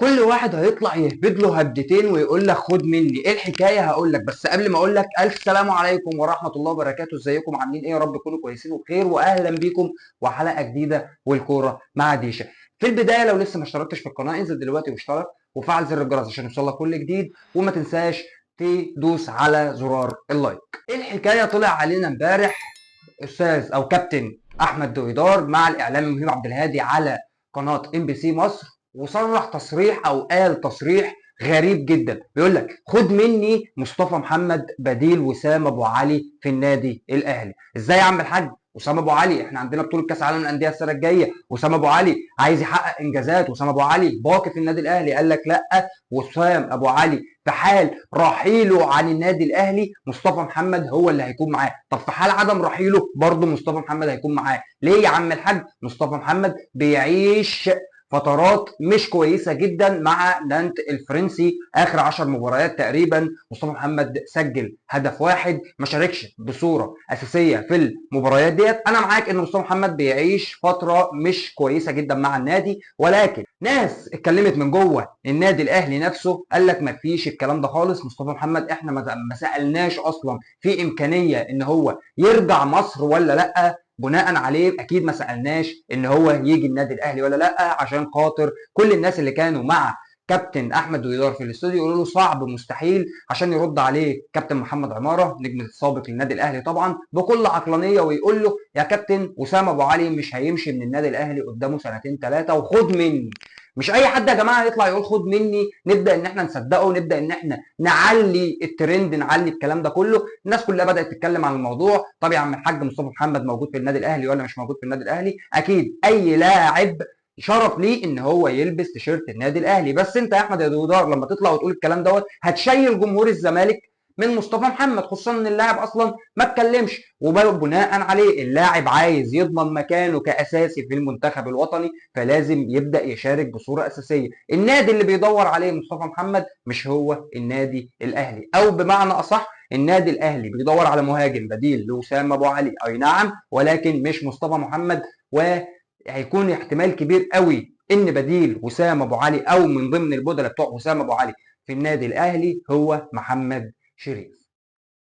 كل واحد هيطلع يهبد له هبدتين ويقول لك خد مني ايه الحكايه. هقول لك، بس قبل ما اقول لك الف سلام عليكم ورحمه الله وبركاته. ازيكم عاملين ايه؟ يا رب تكونوا كويسين وبخير، واهلا بيكم وحلقه جديده والكوره مع ديشا. في البدايه لو لسه ما اشتركتش في القناه انزل دلوقتي واشترك وفعل زر الجرس عشان يوصلك كل جديد، وما تنساش تدوس على زرار اللايك. ايه الحكايه؟ طلع علينا امبارح استاذ او كابتن احمد دويدار مع الاعلامي مهيب عبد الهادي على قناه ام بي سي مصر، وصرح تصريح او قال تصريح غريب جدا. بيقول لك خد مني مصطفى محمد بديل وسام ابو علي في النادي الاهلي. ازاي يا عم الحاج؟ وسام ابو علي احنا عندنا بطوله كاس العالم للانديه السنه الجايه، وسام ابو علي عايز يحقق انجازات، وسام ابو علي باقي في النادي الاهلي. قال لك لا، وسام ابو علي في حال رحيله عن النادي الاهلي مصطفى محمد هو اللي هيكون معاه. طب في حال عدم رحيله برضه مصطفى محمد هيكون معاه. ليه يا عم الحاج؟ مصطفى محمد بيعيش فترات مش كويسه جدا مع نانت الفرنسي. اخر 10 مباريات تقريبا مصطفى محمد سجل هدف واحد، ما شاركش بصوره اساسيه في المباريات ديت. انا معاك ان مصطفى محمد بيعيش فتره مش كويسه جدا مع النادي، ولكن ناس اتكلمت من جوه النادي الاهلي نفسه قال لك ما فيش الكلام ده خالص. مصطفى محمد احنا ما سالناش اصلا في امكانيه ان هو يرجع مصر ولا لا. بناء عليه اكيد ما سالناش ان هو يجي النادي الاهلي ولا لا، عشان خاطر كل الناس اللي كانوا مع كابتن احمد دويدار في الاستوديو يقولوا له صعب مستحيل، عشان يرد عليه كابتن محمد عماره نجم السابق للنادي الاهلي طبعا بكل عقلانيه ويقول له يا كابتن وسام ابو علي مش هيمشي من النادي الاهلي قدامه سنتين ثلاثه، وخد مني. مش اي حد يا جماعه يطلع يقول خد مني نبدا ان احنا نصدقه ونبدا ان احنا نعلي الترند، نعلي الكلام ده كله. الناس كلها بدات تتكلم عن الموضوع. طب يا عم الحاج مصطفى محمد موجود في النادي الاهلي ولا مش موجود في النادي الاهلي؟ اكيد اي لاعب شرف ليه ان هو يلبس تيشيرت النادي الاهلي، بس انت يا احمد يا دودار لما تطلع وتقول الكلام دوت هتشيل جمهور الزمالك من مصطفى محمد، خصوصا ان اللاعب اصلا ما اتكلمش. وبناء عليه اللاعب عايز يضمن مكانه كاساسي في المنتخب الوطني، فلازم يبدا يشارك بصوره اساسيه. النادي اللي بيدور عليه مصطفى محمد مش هو النادي الاهلي، او بمعنى اصح النادي الاهلي بيدور على مهاجم بديل لوسام ابو علي، اي نعم، ولكن مش مصطفى محمد. وهيكون احتمال كبير قوي ان بديل وسام ابو علي او من ضمن البدلاء بتوع وسام ابو علي في النادي الاهلي هو محمد شريف.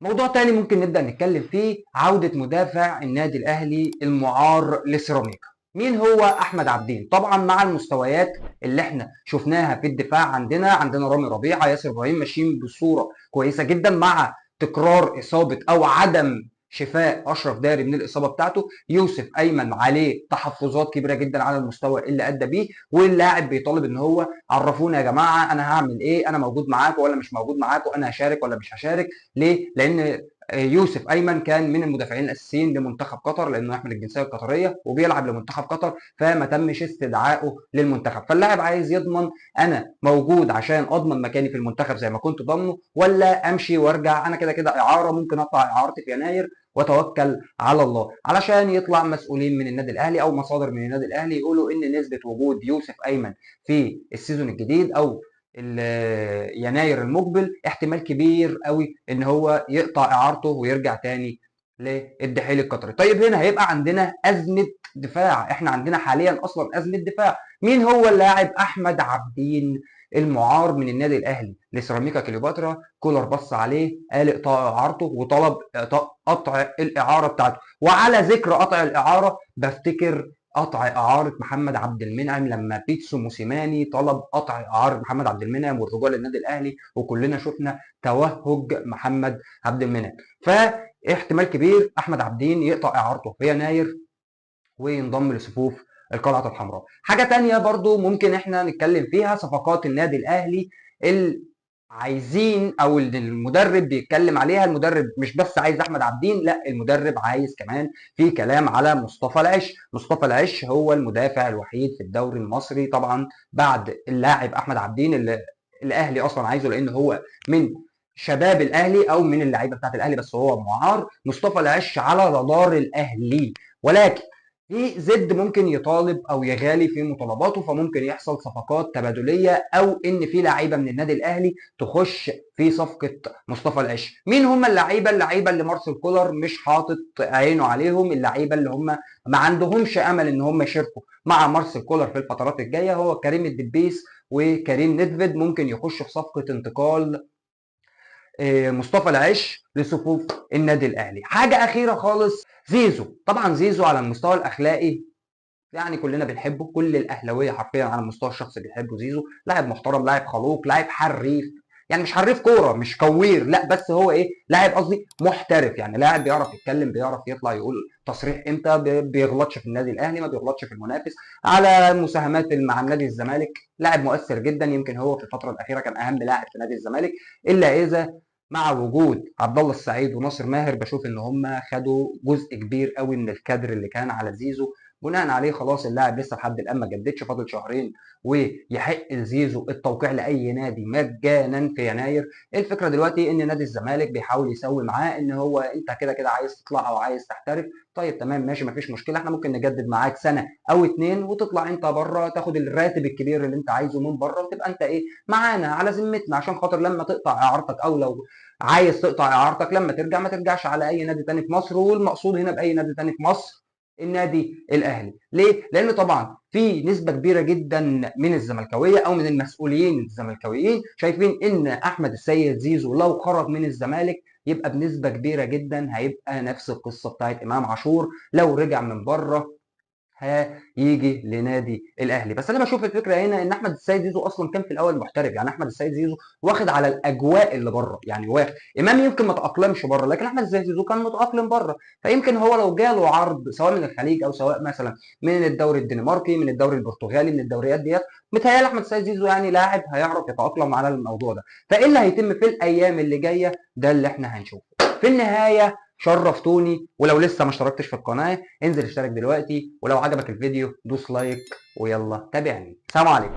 موضوع تاني ممكن نبدأ نتكلم فيه، عودة مدافع النادي الأهلي المعار لسيراميكا. مين هو؟ أحمد عبدين. طبعا مع المستويات اللي احنا شفناها في الدفاع، عندنا رامي ربيعة، ياسر إبراهيم ماشيين بصورة كويسة جدا، مع تكرار إصابة أو عدم شفاء اشرف داري من الاصابه بتاعته. يوسف ايمن عليه تحفظات كبيره جدا على المستوى اللي ادى بيه، واللاعب بيطالب ان هو عرفونا يا جماعه انا هعمل ايه، انا موجود معاكم ولا مش موجود معاكم، انا هشارك ولا مش هشارك. ليه؟ لان يوسف ايمن كان من المدافعين الاساسيين لمنتخب قطر، لانه يحمل الجنسيه القطريه وبيلعب لمنتخب قطر، فما تمش استدعائه للمنتخب. فاللاعب عايز يضمن انا موجود عشان اضمن مكاني في المنتخب زي ما كنت ضامنه، ولا امشي وارجع انا كده كده اعاره، ممكن اطلع اعارتي في يناير وتوكل على الله. علشان يطلع مسؤولين من النادي الاهلي او مصادر من النادي الاهلي يقولوا ان نسبه وجود يوسف ايمن في السيزون الجديد او يناير المقبل احتمال كبير قوي ان هو يقطع اعارته ويرجع تاني للدحيل القطري. طيب هنا هيبقى عندنا ازمه دفاع. احنا عندنا حاليا اصلا ازمه دفاع. مين هو اللاعب؟ احمد عبدين المعار من النادي الاهلي لسيراميكا كليوباترا. كولر بص عليه قال اقطاع اعارته وطلب قطع الاعاره بتاعته. وعلى ذكر قطع الاعاره بفتكر قطع اعاره محمد عبد المنعم لما بيتسو موسيماني طلب قطع اعاره محمد عبد المنعم والرجوع للنادي الاهلي، وكلنا شفنا توهج محمد عبد المنعم. فاحتمال كبير احمد عبدين يقطع اعارته في يناير وينضم لصفوف القلعه الحمراء. حاجه تانية برضو ممكن احنا نتكلم فيها، صفقات النادي الاهلي عايزين او المدرب بيتكلم عليها. المدرب مش بس عايز احمد عبدين، لا المدرب عايز كمان في كلام على مصطفى العش. مصطفى العش هو المدافع الوحيد في الدوري المصري طبعا بعد اللاعب احمد عبدين اللي الاهلي اصلا عايزه، لان هو من شباب الاهلي او من اللعيبه بتاعت الاهلي، بس هو معار. مصطفى العش على رادار الاهلي، ولكن في زد ممكن يطالب او يغالي في مطالباته، فممكن يحصل صفقات تبادليه او ان في لعيبه من النادي الاهلي تخش في صفقه مصطفى العش. مين هم اللعيبه اللي مارسيل كولر مش حاطط عينه عليهم؟ اللعيبه اللي هم ما عندهمش امل ان هم يشاركوا مع مارسيل كولر في الفترات الجايه هو كريم الدبيس وكريم نيدفيد ممكن يخش في صفقه انتقال مصطفى العش لصفوف النادي الاهلي. حاجه اخيره خالص، زيزو. طبعا زيزو على المستوى الاخلاقي يعني كلنا بنحبه، كل الاهلاويه حرفيا على المستوى الشخصي بيحبوا زيزو. لاعب محترم، لاعب خلوق، لاعب حريف، يعني مش حريف كوره، مش كوير، لا بس هو ايه، لاعب قصدي محترف، يعني لاعب بيعرف يتكلم، بيعرف يطلع يقول تصريح امتى، بيغلطش في النادي الاهلي، ما بيغلطش في المنافس. على مساهمات مع النادي الزمالك لاعب مؤثر جدا، يمكن هو في الفتره الاخيره كان اهم لاعب في نادي الزمالك، الا اذا مع وجود عبد الله السعيد وناصر ماهر بشوف ان هم خدوا جزء كبير قوي من الكادر اللي كان على زيزو. بناء عليه خلاص اللاعب لسه لحد الان ما جددش، فاضل شهرين ويحق لزيزو التوقيع لاي نادي مجانا في يناير. الفكره دلوقتي ان نادي الزمالك بيحاول يسوي معاه ان هو انت كده كده عايز تطلع او عايز تحترف، طيب تمام ماشي مفيش مشكله، احنا ممكن نجدد معاك سنه او اتنين وتطلع انت بره تاخد الراتب الكبير اللي انت عايزه من بره، وتبقى انت ايه معانا على ذمتنا، عشان خاطر لما تقطع اعارتك او لو عايز تقطع اعارتك لما ترجع ما ترجعش على اي نادي تاني في مصر. والمقصود هنا باي نادي تاني في مصر النادي الاهلي. ليه؟ لان طبعا في نسبه كبيره جدا من الزملكاويه او من المسؤولين الزملكاويين شايفين ان احمد السيد زيزو لو خرج من الزمالك يبقى بنسبه كبيره جدا هيبقى نفس القصه بتاعت امام عاشور لو رجع من بره هيجي لنادي الاهلي. بس انا بشوف الفكره هنا ان احمد السيد زيزو اصلا كان في الاول محترف، يعني احمد السيد زيزو واخد على الاجواء اللي بره، يعني واخد. امام يمكن ما تاقلمش بره، لكن احمد السيد زيزو كان متاقلم بره، فيمكن هو لو جاله عرض سواء من الخليج او سواء مثلا من الدوري الدنماركي، من الدوري البرتغالي، من الدوريات ديت، متهيألي احمد السيد زيزو يعني لاعب هيعرف يتاقلم على الموضوع ده. فايه اللي هيتم في الايام اللي جايه ده اللي احنا هنشوفه. في النهايه شرفتوني، ولو لسه ما اشتركتش في القناه انزل اشترك دلوقتي، ولو عجبك الفيديو دوس لايك، ويلا تابعني. سلام عليكم.